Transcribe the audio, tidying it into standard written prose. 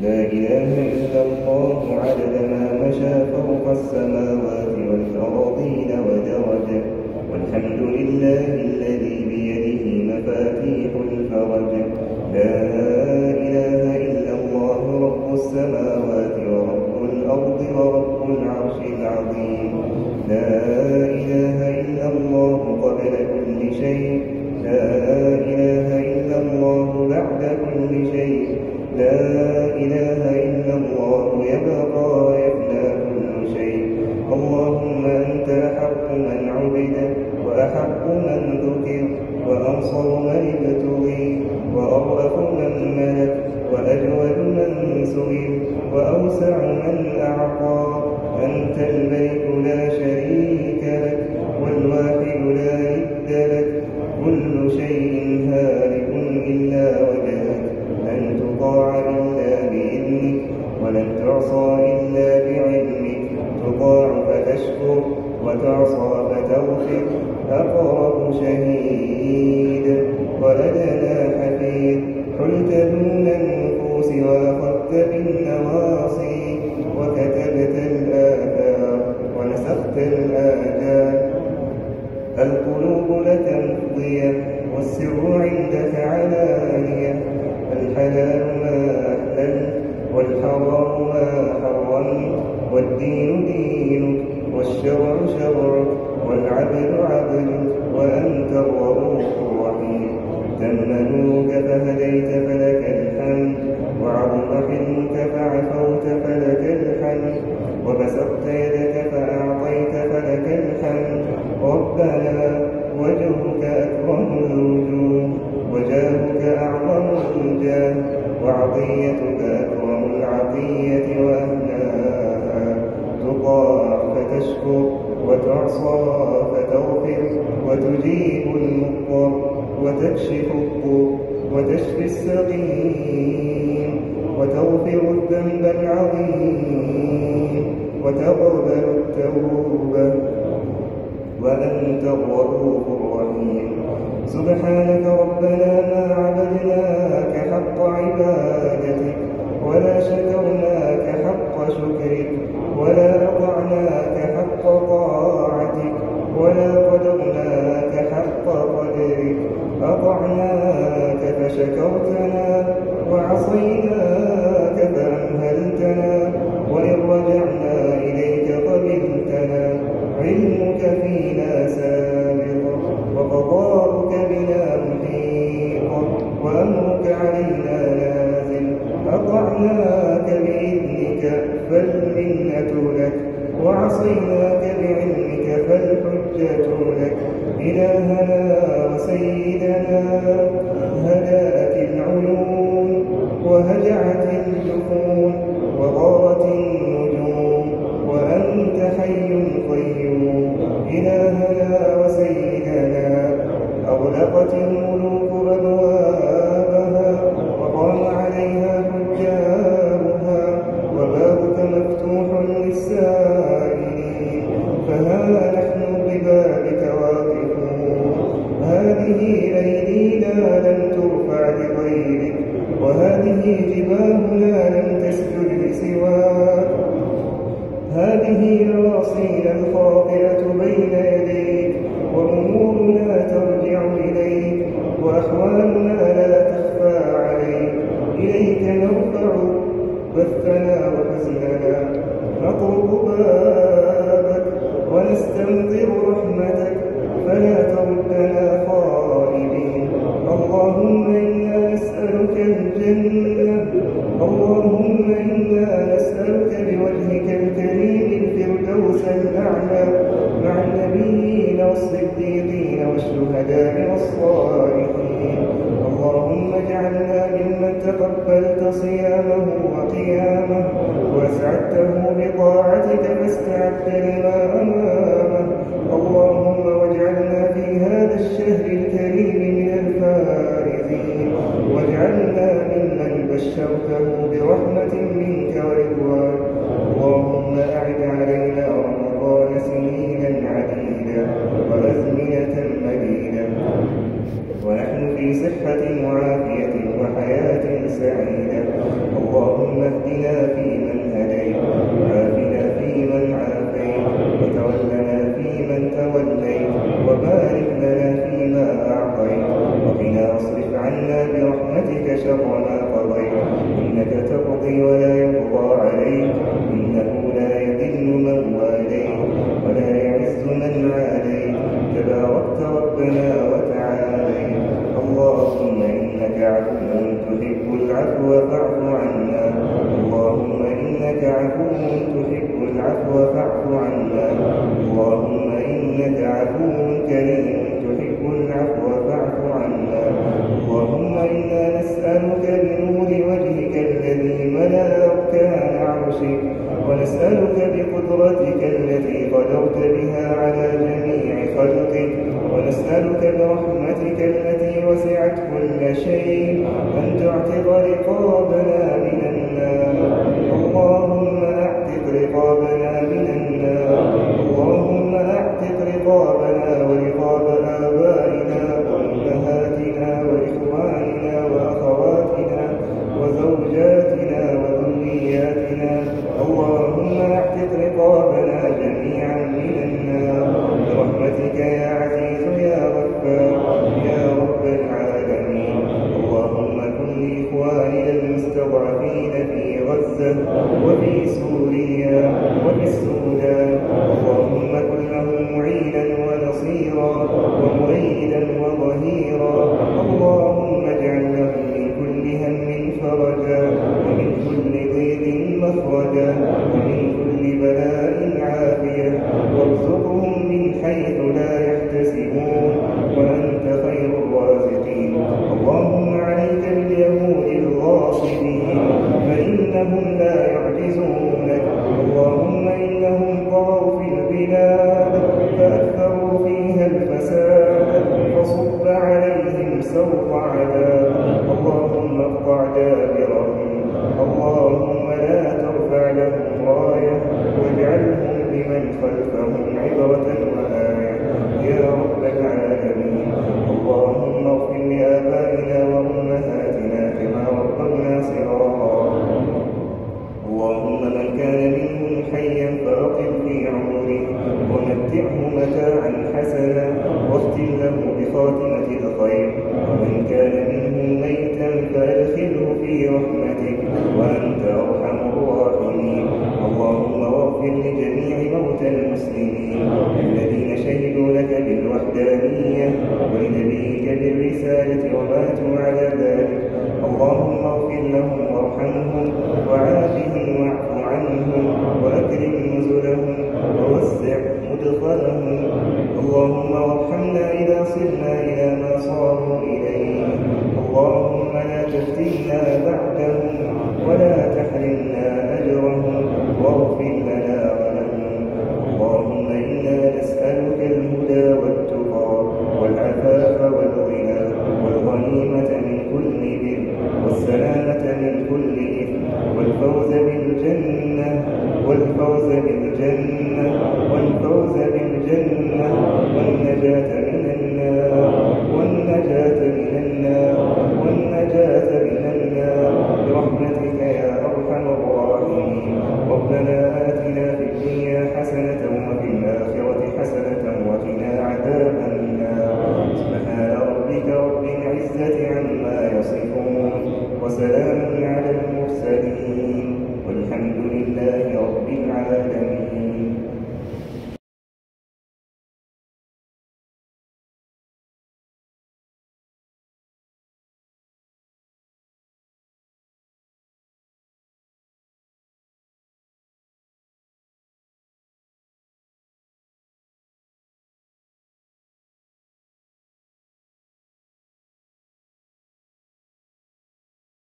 لا إله إلا الله عدد ما مشى فوق السماوات والأراضين ودرج. والحمد لله الذي بيده مفاتيح الفرج. لا إله إلا الله رب السماوات ورب الأرض ورب العرش العظيم. لا إله إلا الله قبل كل شيء. لا إله إلا الله بعد كل شيء. لا إله إلا الله يبقى ويفنى كل شيء. اللهم أنت أحق من عبد وأحق من ذكر وأنصر من ابتغي وأرأف من ملك وأجود من سئل وأوسع من أعطى. أنت الملك لا شريك لك والواحد لا ند لك. كل شيء هالك إلا وجهك. لن تطاع إلا بإذنك ولن تعصى إلا بعلمك. تطاع فتشكر وتعصى فتغفر. أقرب شهيد وأدنى حفيظ. حلت دون النفوس وأخذت بالنواصي وكتبت الآثار ونسخت الآجال. القلوب لك مفضية والسر عندك علانية. الحلال ما أحللت والحرام ما حرمت. والدين دينك والشرع شرعك والعبد عبدك وأنت الرؤوف الرحيم. تم نورك فهديت فلك الحمد. وعظم حلمك فعفوت فلك الحمد. وبسطت يدك فأعطيت فلك الحمد. ربنا وجهك أكرم الوجوه وجاهك أعظم الجاه. وعطيتك أكرم العطية وأهلاها. تطاع فتشكر وتعصى فتغفر وتجيب المضطر وتكشف الضر وتشفي السقيم وتغفر الذنب العظيم وتقبل التوبة وأنت الرؤوف الرحيم. سبحانك ربنا ما عبدناك حق عبادتك ولا شكرناك حق شكرك ولا أطعناك حق طاعتك ولا قدرناك حق قدرك. أطعناك فشكرتنا وعصيناك فأمهلتنا. وإن رجعنا إليك قبلتنا. علمك فينا سابق وقضاؤك بنا محيط وأمرك علينا نازل. أطعناك بإذنك فالمنة لك وعصيناك بعلمك فالحجة لك. إلهنا وسيدنا هدأت العيون وهجعت الجفون وغارت النجوم وأنت حي قيوم. إلهنا وسيدنا أغلقت الملوك أبوابها وقام عليها حجابها وبابك مفتوح للسائلين. فها نحن ببابك واقفون. هذه أيدينا لم ترفع لغيرك وهذه جباهنا لم تسجد لسواك. هذه نواصينا الخاطئة بين يديك وأمورنا ترجع إليك وأحوالنا لا تخفى عليك. إليك نرفع بثنا وحزننا. نطلب بابك ونستمطر رحمتك فلا تردنا خائبين. اللهم إنا نسألك الجنة. اللهم إنا نسألك بوجهك الكريم الفردوس الأعلى مع النبيين والصديقين والشهداء والصالحين. اللهم اجعلنا ممن تقبلت صيامه وقيامه وأسعدته بطاعتك فاستعدت لما أمامه. اللهم واجعلنا في هذا الشهر الكريم من الفائزين. واجعلنا ممن بشرته برحمة منك ورضوان. اللهم أعد علينا رمضان سنينا عديدا وأزمنة مديدة ونحن في صحة وعافية وحياة سعيدة. اللهم اهدنا فيمن هديت، وعافنا فيمن عافيت، وتولنا فيمن توليت، وبارك لنا فيما أعطيت، وقنا واصرف عنا برحمتك شر ما قضيت، إنك تقضي ولا يقضى عليك، إنه لا يذل من واليت ولا يعز من عاديت، تباركت ربنا وتعاليت. اللهم إنك عفو تحب العفو فاعف عنا، اللهم إنك عفو تحب العفو فاعف عنا، اللهم إنك عفو كريم تحب العفو فاعف عنا. اللهم إنا نسألك بنور وجهك الذي ملأ أركان عرشك، ونسألك بقدرتك التي قدرت بها على جميع خلقك، ونسألك برحمتك التي وسعت كل شيء أن تعتق رقابنا من النار. اللهم أعتق رقابنا من النار، اللهم أعتق رقابنا ورقاب آبائنا وأمهاتنا وإخواننا وأخواتنا وزوجاتنا وذرياتنا. اللهم أعتق رقابنا جميعا من النار برحمتك يا عزيز يا غفار يا رب العالمين. اللهم كن لإخواننا المستضعفين في غزة وفي سوريا وفي السودان، اللهم كن لهم معينا ونصيرا ومؤيدا وظهيرا. اللهم اجعل لهم من كل هم فرجا، ومن كل ضيق مخرجا، ومن كل بلاء عافية، وارزقهم من حيث لا يحتسبون، وأنت خير الرازقين. اللهم عليك باليهود الغاصبين فإنهم لا يعجزونك، اللهم إنهم طغوا في البلاد فأكثروا فيها الفساد، فصب عليهم سوط عذاب. اللهم اقطع دابرهم، اللهم لا ترفع لهم راية، واجعلهم لمن خلفهم عبرة وآية يا رب العالمين. اللهم اغفر لآبائنا وأمهاتنا كما ربونا صغارا. اللهم من كان منهم حيا فأطل في عمره، ومتعه متاعا حسنا، واختم له بخاتمة الخير. ومن كان منهم ميتا فأدخله في رحمتك، وأنت أرحم الراحمين. اللهم واغفر لجميع موتى المسلمين الذين شهدوا لك بالوحدانية ولنبيك بالرسالة وماتوا على ذلك. اللهم اغفر لهم وارحمهم وعافهم واعف عنهم وأكرم نزلهم ووسع مدخلهم. اللهم وارحمنا إذا صرنا إلى ما صاروا إليه. اللهم لا تفتنا بعدهم ولا تحرمنا أجرهم، واغفر لنا ولهم. اللهم إنا نسألك الهدى والتقى والعفاف والغنى والغنيمة من كل بر والسلامة من كل إثم والفوز بالجنة والنجاة